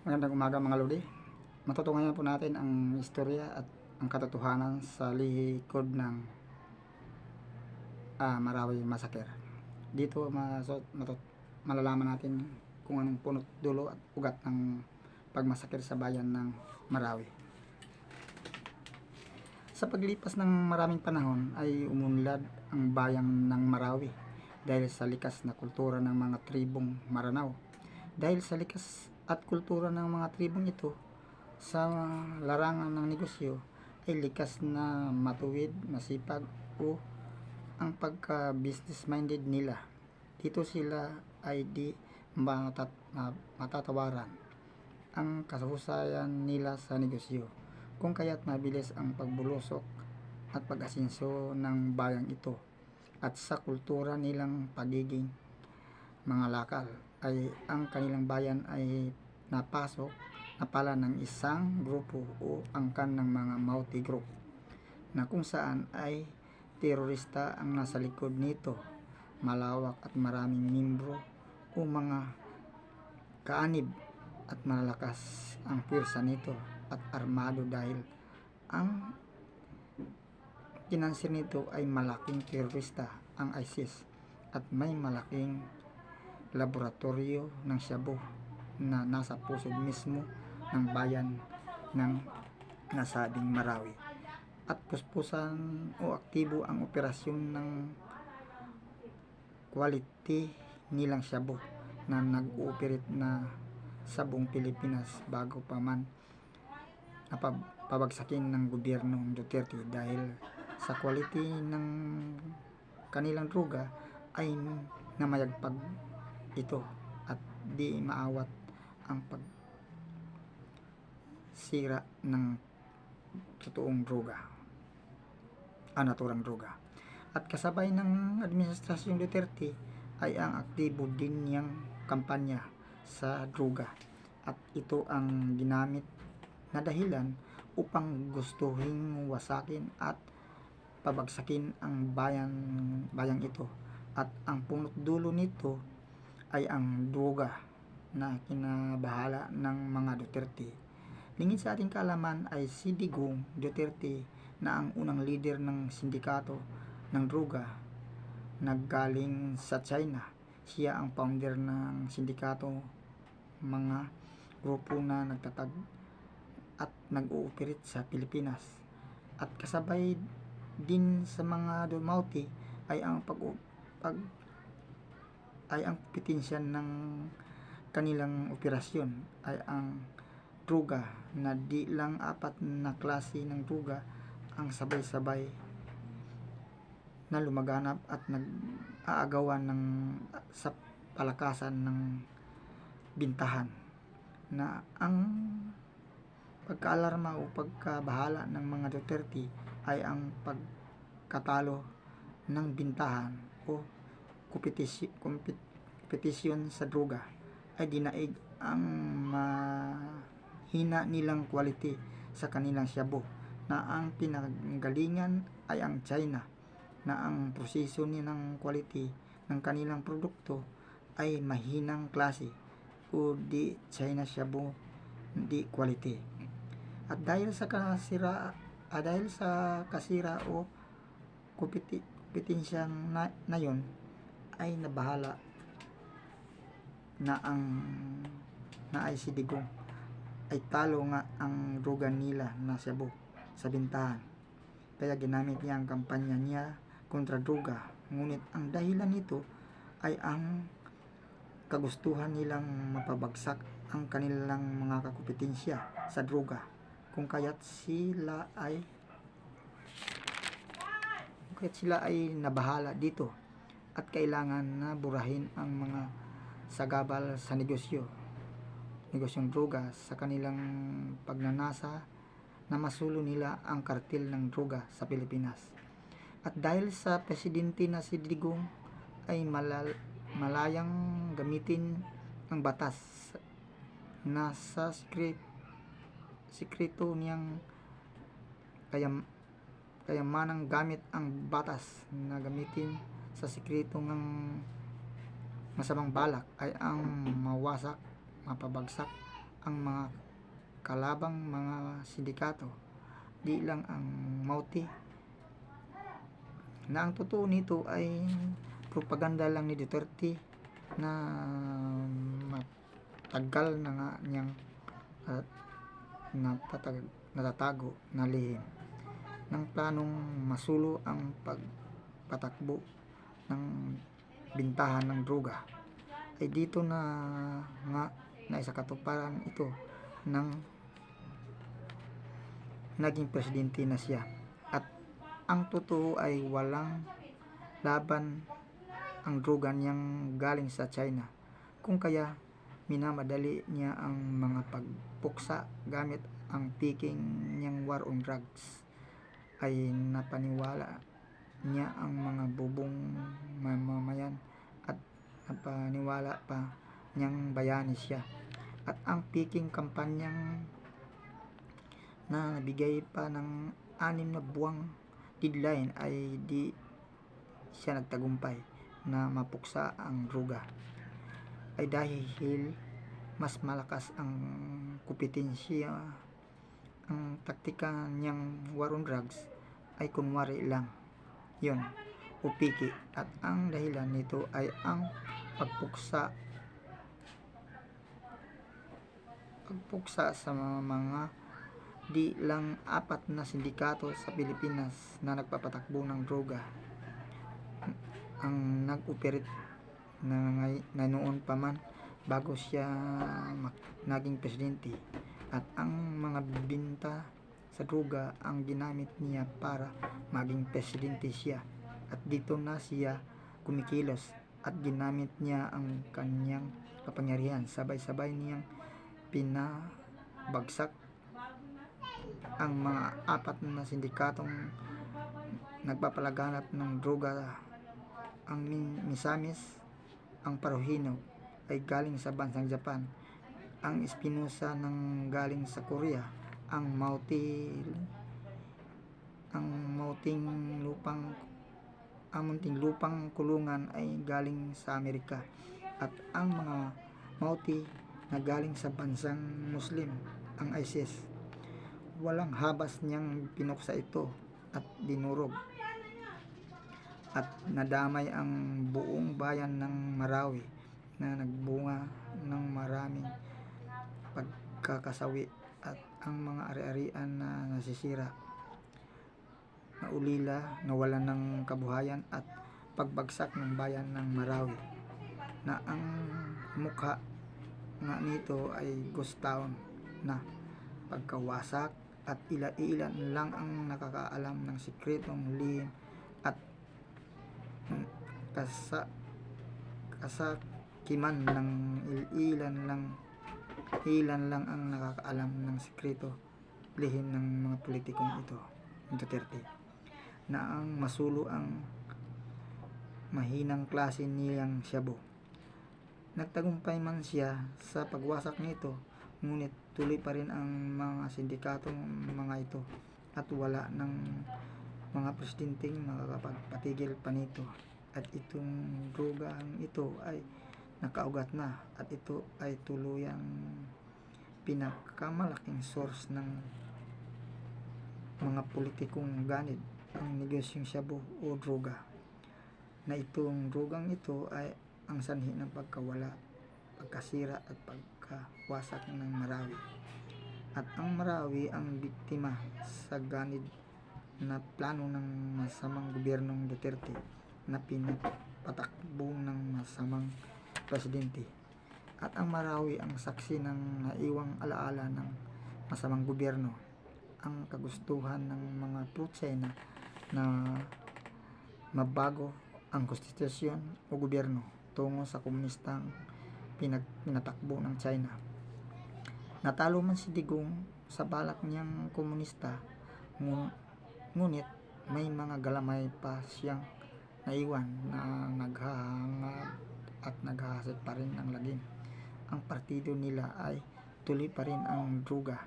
Magandang umaga mga lodi. Matutungayan po natin ang istorya at ang katotohanan sa likod ng Marawi Massacre. Dito malalaman natin kung anong punot dulo at ugat ng pagmasakir sa bayan ng Marawi. Sa paglipas ng maraming panahon ay umunlad ang bayan ng Marawi dahil sa likas na kultura ng mga tribong Maranao. Dahil sa likas at kultura ng mga tribong ito sa larangan ng negosyo ay likas na matuwid, masipag o ang pagka-business minded nila. Dito sila ay di matatawaran ang kahusayan nila sa negosyo, kung kaya't mabilis ang pagbulusok at pag-asenso ng bayang ito. At sa kultura nilang pagiging mga lakal ay ang kanilang bayan ay napala ng isang grupo o angkan ng mga Mauti group na kung saan ay terorista ang nasa likod nito. Malawak at maraming membro o mga kaanib at malalakas ang pwersa nito at armado dahil ang kinansir nito ay malaking terorista ang ISIS at may malaking laboratorio ng shabu na nasa pusod mismo ng bayan ng nasabing Marawi at puspusan o aktibo ang operasyon ng quality nilang shabu na nag-ooperate na sa buong Pilipinas bago pa man pabagsakin ng gobyerno Duterte dahil sa quality ng kanilang droga ay namayagpag ito at di maawat ang pagsira ng totoong droga, naturang droga. At kasabay ng administrasyong Duterte ay ang aktibo din niyang kampanya sa droga at ito ang ginamit na dahilan upang gustuhin wasakin at pabagsakin ang bayang ito. At ang punot dulo nito ay ang droga na kinabahala ng mga Duterte. Lingid sa ating kaalaman ay si Digong Duterte na ang unang leader ng sindikato ng droga naggaling sa China. Siya ang founder ng sindikato, mga grupo na nagtatag at nag-ooperate sa Pilipinas. At kasabay din sa mga Mauti ay ang kompetensya ng kanilang operasyon ay ang droga na di lang apat na klase ng droga ang sabay-sabay na lumaganap at nag-aagawan sa palakasan ng bintahan na ang pagkaalarma o pagkabahala ng mga Duterte ay ang pagkatalo ng bintahan o kompetisyon sa droga ay dinaig ang mahina nilang quality sa kanilang shabu na ang pinanggalingan ay ang China na ang proseso ng quality ng kanilang produkto ay mahinang klase o di China shabu, di quality. At dahil sa kasira o kompetensyang na yun ay nabahala na ay si Digong ay talo nga ang droga nila na shabu sa bintahan. Kaya ginamit niya ang kampanya niya kontra droga. Ngunit ang dahilan nito ay ang kagustuhan nilang mapabagsak ang kanilang mga kakompetensya sa droga, kung kaya't sila ay nabahala dito at kailangan na burahin ang mga sagabal sa negosyong droga sa kanilang pagnanasa na masulo nila ang kartel ng droga sa Pilipinas. At dahil sa presidente na si Digong ay malayang gamitin ang batas na sa sikreto niyang kayamanang gamit ang batas na gamitin sa sikreto ng masamang balak ay ang mawasak, mapabagsak ang mga kalabang mga sindikato, di lang ang Mauti, na ang totoo nito ay propaganda lang ni Duterte na matagal na nga niyang at natatago na lihim ng planong masulo ang pagpatakbo ng bintahan ng droga. Ay dito na nga naisakatuparan ito ng naging presidente na siya. At ang totoo ay walang laban ang droga niyang galing sa China, kung kaya minamadali niya ang mga pagpuksa gamit ang peking niyang war on drugs. Ay napaniwala niya ang mga bubong mamamayan at napaniwala pa niyang bayani siya. At ang peking kampanyang na nabigay pa ng 6 na buwang deadline ay di siya nagtagumpay na mapuksa ang droga, ay dahil mas malakas ang kompetensya. Ang taktika niyang war on drugs ay kunwari lang yon o piki, at ang dahilan nito ay ang pagpuksa sa mga di lang 4 na sindikato sa Pilipinas na nagpapatakbo ng droga ang nag-operate na noon pa man bago siya naging presidente. At ang mga binta sa droga ang ginamit niya para maging presidente siya, at dito na siya kumikilos at ginamit niya ang kanyang kapangyarihan. Sabay-sabay niyang pinabagsak ang mga 4 na sindikatong nagpapalaganap ng droga. Ang Misamis, ang Paruhino ay galing sa bansang Japan, ang Espinosa ng galing sa Korea, ang munting lupang kulungan ay galing sa Amerika, at ang mga Mauti na galing sa bansang Muslim, ang ISIS. Walang habas niyang pinuksa ito at dinurog at nadamay ang buong bayan ng Marawi na nagbunga ng maraming pagkakasawi, at ang mga ari-arian na nasisira, naulila, nawalan ng kabuhayan, at pagbagsak ng bayan ng Marawi na ang mukha nga nito ay ghost town na pagkawasak, at ilan lang ang nakakaalam ng sikretong lihim at kasakiman ng ilan lang ang nakakaalam ng sikreto lihim ng mga politikong ito ni Duterte, na ang masulo ang mahinang klase niyang Shabu. Nagtagumpay man siya sa pagwasak nito, ngunit tuloy pa rin ang mga sindikatong mga ito, at wala ng mga presidenteng makakapagpatigil pa nito. At itong drogang ito ay nakaugat na, at ito ay tuluyang pinakamalaking source ng mga politikong ganid ang negosyong Shabu o droga, na itong drogang ito ay ang sanhi ng pagkawala, pagkasira at pagkawasak ng Marawi. At ang Marawi ang biktima sa ganid na plano ng masamang gobyernong Duterte na pinapatakbo ng masamang presidente. At ang Marawi ang saksi ng naiwang alaala ng masamang gobyerno, ang kagustuhan ng mga pro-China na mabago ang konstitusyon o gobyerno tungo sa komunistang pinatakbo ng China. Natalo man si Digong sa balak niyang komunista, ngunit may mga galamay pa siyang naiwan na naghahangad at naghahasik pa rin ng lagim. Ang partido nila ay tuloy pa rin ang droga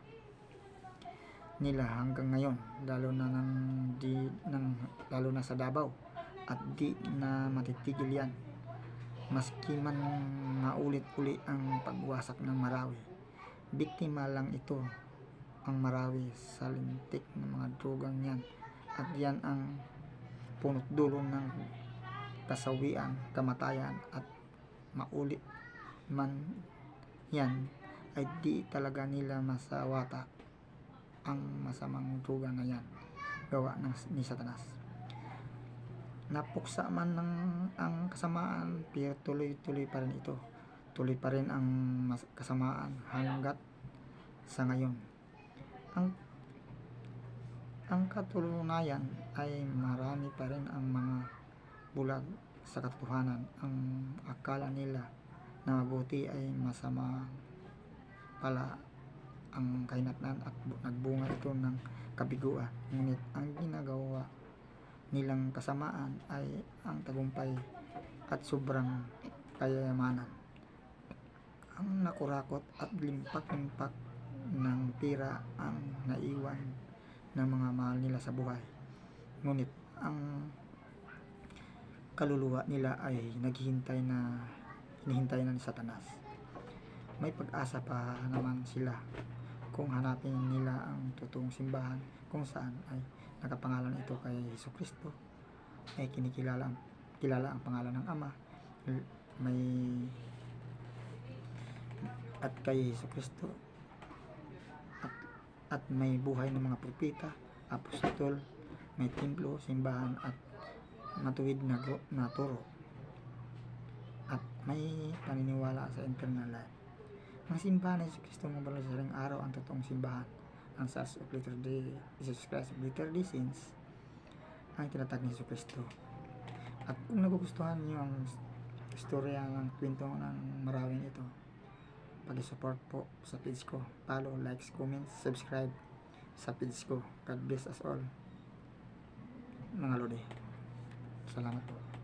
nila hanggang ngayon, lalo na sa Davao, at di na matitigil yan maski man maulit-uli ang pagwasak ng Marawi. biktima lang ito ang marawi sa lintik ng mga drogang yan, at yan ang punot dulo ng kasawian, kamatayan, at maulit man yan ay di talaga nila masawata ang masamang droga na yan gawa ni Satanas. Napuksa man ng ang kasamaan, pero tuloy-tuloy pa rin ito. Tuloy pa rin ang kasamaan hanggat sa ngayon. Ang katunayan ay marami pa rin ang mga bulag sa katotohanan. Ang akala nila na mabuti ay masama pala ang kahinatnan, at nagbunga ito ng kabiguan. Ngunit ang ginagawa nilang kasamaan ay ang tagumpay at sobrang kayamanan. Ang nakurakot at limpak-limpak ng pira ang naiwan ng mga mahal nila sa buhay. Ngunit ang kaluluwa nila ay hinihintay na ni Satanas. May pag-asa pa naman sila kung hanapin nila ang totoong simbahan kung saan ay nakapangalan ito kay Jesucristo, ay kilala ang pangalan ng Ama, at kay Jesucristo, at may buhay ng mga propeta, apostol, may templo, simbahan, at matuwid na turo, at may paniniwala sa eternal life. Ang simbahan ng Jesucristo ng Banal sa araw ang totoong simbahan. Ang Church of Latter-day Jesus Christ of Latter-day Saints ang tinatag ni Jesucristo. At kung nagugustuhan niyo ang istorya ng kwento ng marawing ito, pag-support po sa page ko. Follow, likes, comments, subscribe sa page ko. God bless us all, mga lodi. Salamat po.